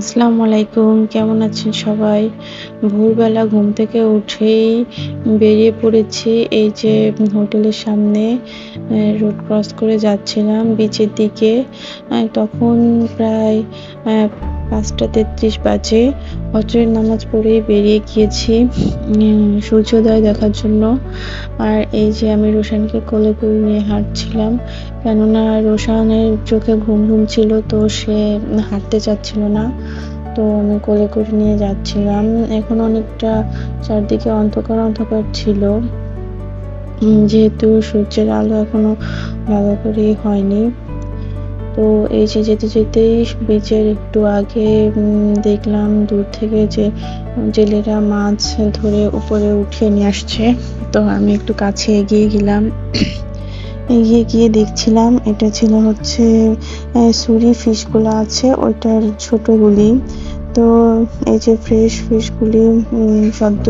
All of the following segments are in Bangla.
আসসালামু আলাইকুম। কেমন আছেন সবাই? ভোরবেলা ঘুম থেকে উঠেই বেরিয়ে পড়েছি এই যে হোটেলের সামনে রোড ক্রস করে যাচ্ছিলাম বিচের দিকে। তখন প্রায় ৫টা ৩৩ বাজে। ফজরের নামাজ পড়েই বেরিয়ে গিয়েছি সূর্যোদয় দেখার জন্য। আর এই যে আমি রোশানকে কোলে করে নিয়ে হাঁটছিলাম। কেননা রোশানের চোখে ঘুম ঘুম ছিল, তো সে হাঁটতে চাচ্ছিল না। তো আমি কোলে করে নিয়ে যাচ্ছিলাম। এখন অনেকটা চারদিকে অন্ধকার অন্ধকার ছিল। যেহেতু সূর্যের আলো এখনো ভালো করে হয়নি। তো এই যে যেতে যেতেই বিচের একটু আগে দেখলাম দূর থেকে যে জেলেরা মাছ ধরে উপরে উঠিয়ে নিয়ে আসছে। তো আমি একটু কাছে এগিয়ে গেলাম। এগিয়ে গিয়ে দেখছিলাম এটা ছিল হচ্ছে সুরি ফিশগুলো আছে ওইটার ছোটগুলি। তো এই যে ফ্রেশ ফিশগুলি সদ্য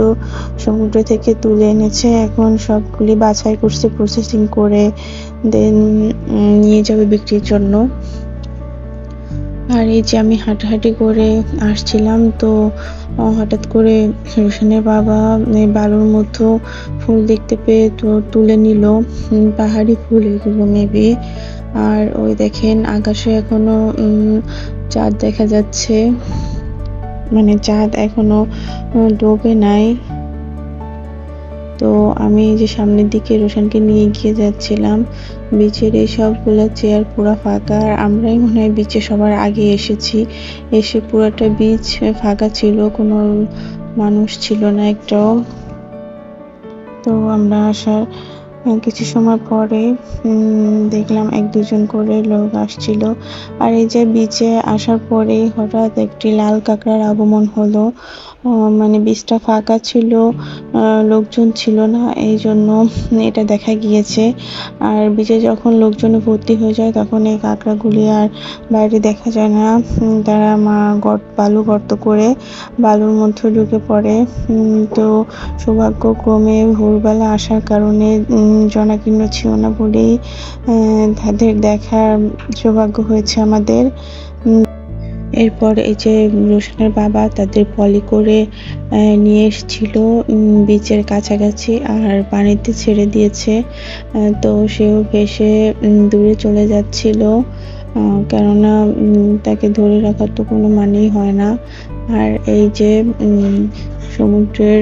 সমুদ্র থেকে তুলে এনেছে, এখন সবগুলি বাছাই করছে, প্রসেসিং করে দেন নিয়ে যাবে বিক্রির জন্য। আর এই যে আমি হাঁটাহাঁটি করে আসছিলাম, তো হঠাৎ করে রোশনের বাবা বালুর মধ্যে ফুল দেখতে পেয়ে তো তুলে নিল। পাহাড়ি ফুল এগুলো মেবি। আর ওই দেখেন আকাশে এখনো চাঁদ দেখা যাচ্ছে, মানে চাঁদ এখনো ডোবে নাই। তো আমি যে সামনের দিকে রোশনকে নিয়ে গিয়ে যাচ্ছিলাম, বিচের এই সবগুলো চেয়ার পুরো ফাঁকা, আর আমরাই মনে হয় বিচে সবার আগে এসেছি। এসে পুরোটা বিচ ফাঁকা ছিল, কোনো মানুষ ছিল না একটাও। তো আমরা আসার কিছু সময় পরে দেখলাম ১-২ জন করে লোক আসছিল। আর এই যে বিচে আসার পরেই হঠাৎ একটি লাল কাঁকড়ার আগমন হলো। মানে বিচটা ফাঁকা ছিল, লোকজন ছিল না, এই জন্য এটা দেখা গিয়েছে। আর বিচে যখন লোকজনে ভর্তি হয়ে যায় তখন এই কাঁকড়াগুলি আর বাইরে দেখা যায় না। তারা বালু গর্ত করে বালুর মধ্যে ঢুকে পড়ে। তো সৌভাগ্যক্রমে ভোরবেলা আসার কারণে জনাকীর্ণ ছিল না বলেই তাদের দেখার সৌভাগ্য হয়েছে আমাদের। এরপর এই যে রোশনের বাবা তাদের পলি করে নিয়ে এসেছিল বিচের কাছাকাছি, আর পানিতে ছেড়ে দিয়েছে। তো সেও ভেসে দূরে চলে যাচ্ছিল, কেননা তাকে ধরে রাখার তো কোনো মানেই হয় না। আর এই যে সমুদ্রের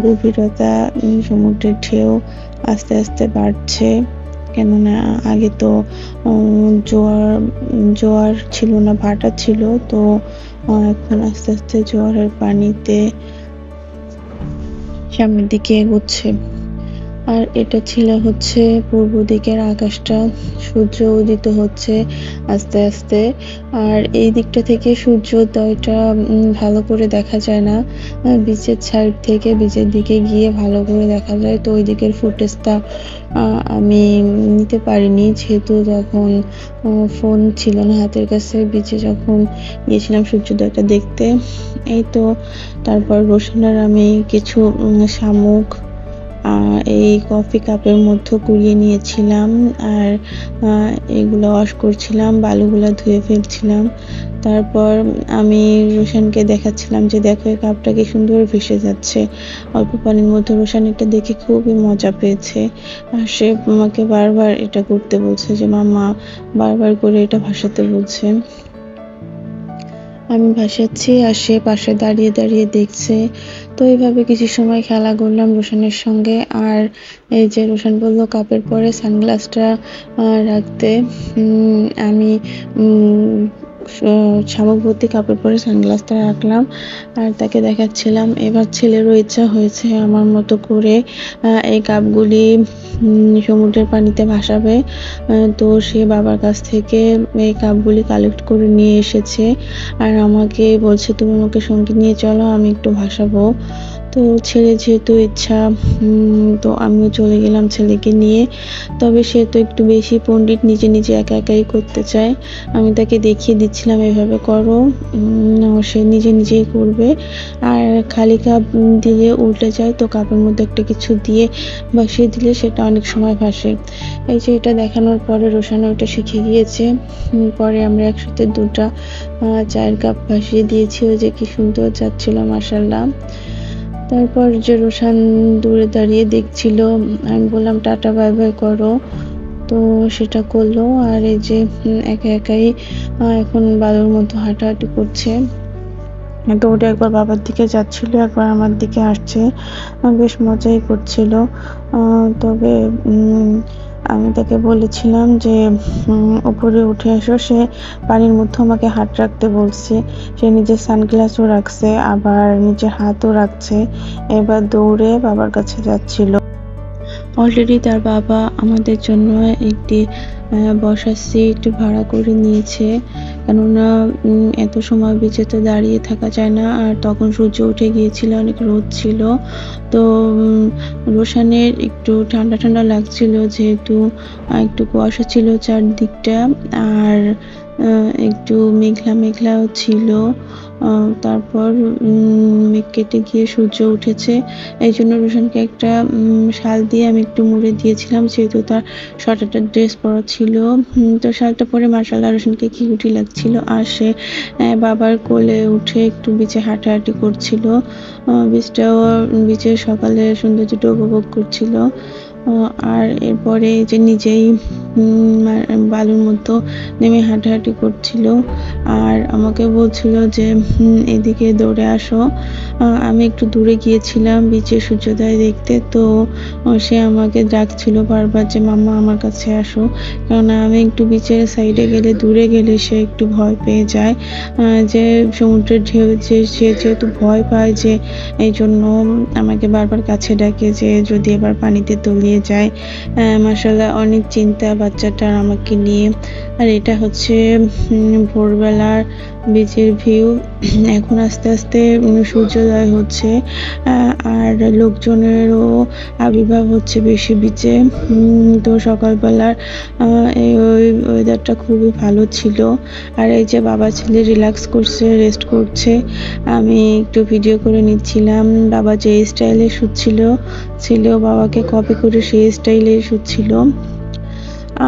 গভীরতা, সমুদ্রের ঢেউ আস্তে আস্তে বাড়ছে, কেননা আগে তো জোয়ার ছিল না, ভাটা ছিল। তো এখন আস্তে আস্তে জোয়ারের পানিতে সামনের দিকে এগোচ্ছে। আর এটা ছিল হচ্ছে পূর্ব দিকের আকাশটা, সূর্য উদিত হচ্ছে আস্তে আস্তে। আর এই দিকটা থেকে সূর্যোদয়টা ভালো করে দেখা যায় না, বিচের সাইড থেকে বিচের দিকে গিয়ে ভালো করে দেখা যায়। তো ওই দিকের ফুটেজটা আমি নিতে পারিনি, যেহেতু তখন ফোন ছিল না হাতের কাছে। বিচে যখন গিয়েছিলাম সূর্যোদয়টা দেখতে, এই তো তারপর রোশনার আমি কিছু শামুক এই কফি কাপের মধ্যে কুড়িয়ে নিয়েছিলাম, আর এগুলো ওয়াশ করছিলাম, বালুগুলো ধুয়ে ফেলছিলাম। তারপর আমি রোশানকে দেখাচ্ছিলাম যে দেখো এই কাপটা কি সুন্দর ভেসে যাচ্ছে অল্প পানির মধ্যে। রোশান এটা দেখে খুবই মজা পেয়েছে, আর সে আমাকে বারবার এটা করতে বলছে যে মাম্মা বারবার করে এটা ভাসাতে বলছে। আমি ভাসাচ্ছি আর সে পাশে দাঁড়িয়ে দাঁড়িয়ে দেখছে। তো এইভাবে কিছু সময় খেলা করলাম রোশনের সঙ্গে। আর এই যে রোশন বললো কাপের পরে সানগ্লাসটা রাখতে, আমি শামুক ভর্তি কাপের পরে সানগ্লাসটা রাখলাম আর তাকে দেখাচ্ছিলাম। এবার ছেলেরও ইচ্ছা হয়েছে আমার মতো করে এই কাপগুলি সমুদ্রের পানিতে ভাসাবে। তো সে বাবার কাছ থেকে এই কাপগুলি কালেক্ট করে নিয়ে এসেছে, আর আমাকে বলছে তুমি আমাকে সঙ্গে নিয়ে চলো, আমি একটু ভাসাবো। তো ছেলে যেহেতু ইচ্ছা, তো আমিও চলে গেলাম ছেলেকে নিয়ে। তবে সে তো একটু বেশি পণ্ডিত, নিজে নিজে একা একাই করতে চায়। আমি তাকে দেখিয়ে দিচ্ছিলাম এভাবে করো, সে নিজে নিজেই করবে। আর খালি কাপ দিলে উল্টে যায়, তো কাপের মধ্যে একটা কিছু দিয়ে বসিয়ে দিলে সেটা অনেক সময় ভাসে। এই যে এটা দেখানোর পরে রোশানও ওটা শিখে গিয়েছে। পরে আমরা একসাথে দুটা চায়ের কাপ ভাসিয়ে দিয়েছি। ওই যে কি সুন্দর যাচ্ছিল মাশাআল্লাহ। তারপর যে রোশান দূরে দাঁড়িয়ে দেখছিল, আমি বললাম টাটা বাই বাই করো, তো সেটা করলো। আর এই যে একা একাই এখন বালুর মতো হাঁটাহাঁটি করছে। তো ওটা একবার বাবার দিকে যাচ্ছিল, একবার আমার দিকে আসছে, বেশ মজাই করছিল। তবে আমি তাকে বলেছিলাম যে উপরে উঠে এসো। সে পানির মধ্যে আমাকে হাত রাখতে বলছে। সে নিজের সানগ্লাসও রাখছে, আবার নিজের হাতও রাখছে। এবার দৌড়ে বাবার কাছে যাচ্ছিল। অলরেডি তার বাবা আমাদের জন্য একটি বসার সিট ভাড়া করে নিয়েছে, কেননা এত সময় বিচে তো দাঁড়িয়ে থাকা যায় না। আর তখন সূর্য উঠে গিয়েছিল, অনেক রোদ ছিল। তো রোশানের একটু ঠান্ডা ঠান্ডা লাগছিল, যেহেতু একটু কুয়াশা ছিল চারদিকটা, আর একটু মেঘলা মেঘলাও ছিল। তারপর মেঘ কেটে গিয়ে সূর্য উঠেছে, এই জন্য রোশানকে একটা শাল দিয়ে আমি একটু মুড়ে দিয়েছিলাম, যেহেতু তার শর্ট ড্রেস পরা ছিল। তো শালটা পরে মাশাআল্লাহ রোশানকে কিউটি লাগছিল। আর সে বাবার কোলে উঠে একটু বিচে হাঁটাহাঁটি করছিল, বিচের সকালে সৌন্দর্যটা উপভোগ করছিল। আর এরপরে যে নিজেই বালুর মতো নেমে হাঁটাহাঁটি করছিল, আর আমাকে বলছিল যে এদিকে দৌড়ে আসো। আমি একটু দূরে গিয়েছিলাম বিচের সূর্যোদয় দেখতে, তো সে আমাকে ডাকছিল বারবার যে মাম্মা আমার কাছে আসো, কেননা আমি একটু বিচের সাইডে গেলে, দূরে গেলে সে একটু ভয় পেয়ে যায়, যে সমুদ্রের ঢেউ, যে সে যেহেতু ভয় পায়, যে এই জন্য আমাকে বারবার কাছে ডাকে যে যদি এবার পানিতে তলিয়ে যায়। মাশাআল্লাহ অনেক চিন্তা বাচ্চাটার আমাকে নিয়ে। আর এটা হচ্ছে ভোরবেলার বিচের ভিউ। এখন আস্তে আস্তে সূর্যোদয় হচ্ছে, আর লোকজনেরও আবির্ভাব হচ্ছে বেশি বিচে। তো সকালবেলার এই ওয়েদারটা খুবই ভালো ছিল। আর এই যে বাবা ছেলে রিল্যাক্স করছে, রেস্ট করছে। আমি একটু ভিডিও করে নিচ্ছিলাম। বাবা যে স্টাইলে শুচ্ছিল, ছেলেও বাবাকে কপি করে সেই স্টাইলে শুচ্ছিল।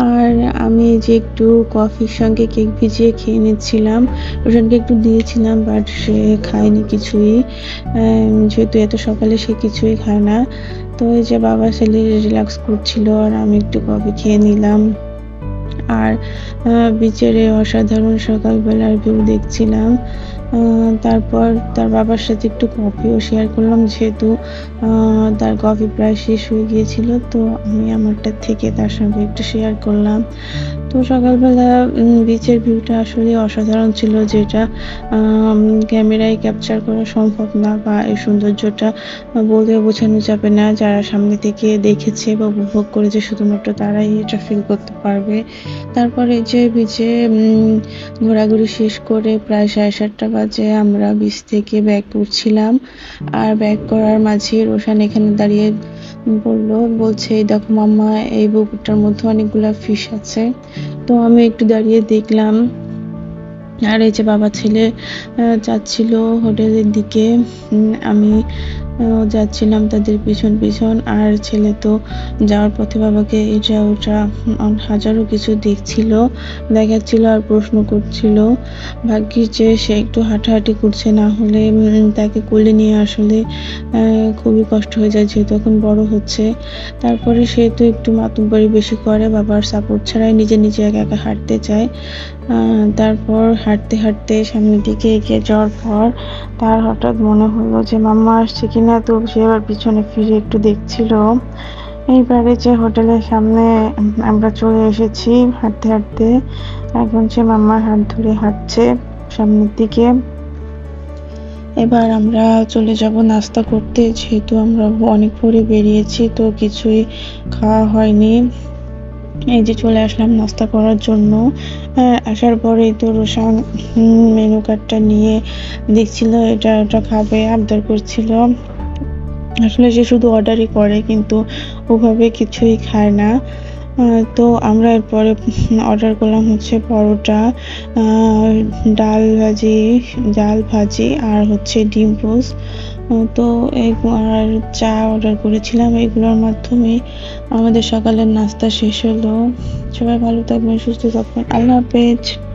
আর আমি যে একটু কফির সঙ্গে কেক ভিজিয়ে খেয়ে নিচ্ছিলাম। রোশানকে একটু দিয়েছিলাম, বাট সে খায়নি কিছুই, যেহেতু এত সকালে সে কিছুই খায় না। তো এই যে বাবা ছেলে রিল্যাক্স করছিল, আর আমি একটু কফি খেয়ে নিলাম। আর বিচের অসাধারণ সকালবেলার ভিউ দেখছিলাম। তারপর তার বাবার সাথে একটু কফিও শেয়ার করলাম, যেহেতু তার কফি প্রায় শেষ হয়ে গিয়েছিল, তো আমি আমারটা থেকে তার সঙ্গে একটু শেয়ার করলাম। তো সকালবেলা বিচের ভিউটা আসলে অসাধারণ ছিল, যেটা ক্যামেরায় ক্যাপচার করা সম্ভব না, বা এই সৌন্দর্যটা বলে বোঝানো যাবে না। যারা সামনে থেকে দেখেছে বা উপভোগ করেছে শুধুমাত্র তারাই এটা ফিল করতে পারবে। তারপরে যে বিচে ঘোরাঘুরি শেষ করে প্রায় 7:30 বাজে আমরা বিচ থেকে ব্যাক করছিলাম। আর ব্যাক করার মাঝে রোশান এখানে দাঁড়িয়ে বলছে এই দেখো মাম্মা, এই পুকুরটার মধ্যে অনেকগুলা ফিশ আছে। তো আমি একটু দাঁড়িয়ে দেখলাম। আর এই যে বাবা ছেলে যাচ্ছিল হোটেলের দিকে, আমি যাচ্ছিলাম তাদের পিছন পিছন। আর ছেলে তো যাওয়ার পথে বাবাকে এটা ওটা হাজারো কিছু দেখছিল, দেখাচ্ছিল আর প্রশ্ন করছিল। ভাগ্যিস যে সে একটু হাঁটাহাঁটি করছে, না হলে তাকে কোলে নিয়ে আসলে খুবই কষ্ট হয়ে যায়, যেহেতু এখন বড় হচ্ছে। তারপরে সে তো একটু মাতুব্বরি বেশি করে, বাবার সাপোর্ট ছাড়াই নিজে নিজে একা একা হাঁটতে চায়। তারপর হাঁটতে হাঁটতে সামনের দিকে এগিয়ে যাওয়ার পর তার হঠাৎ মনে হলো যে মাম্মা আসছে কিনা, তো সে আবার পিছনে ফিরে একটু দেখছিল। এইবারে যে হোটেলের সামনে আমরা চলে এসেছি হাঁটতে হাঁটতে। এখন সে মাম্মার হাত ধরে হাঁটছে সামনের দিকে। এবার আমরা চলে যাব নাস্তা করতে, যেহেতু আমরা অনেক ভোরে বেরিয়েছি, তো কিছুই খাওয়া হয়নি। এই যে চলে আসলাম নাস্তা করার জন্য। আসার পরেই তো রোশান মেনু কার্ডটা নিয়ে দেখছিল, এটা ওটা খাবে, আবদার করছিল। আসলে সে শুধু অর্ডারই করে কিন্তু ওভাবে কিছুই খায় না। তো আমরা এরপরে অর্ডার করলাম হচ্ছে পরোটা, আ ডাল ভাজি আর হচ্ছে ডিম পোস্ট। তো আর চা অর্ডার করেছিলাম। এগুলোর মাধ্যমে আমাদের সকালের নাস্তা শেষ হলো। সবাই ভালো থাকবেন, সুস্থ থাকবেন। আল্লাহ হাফেজ।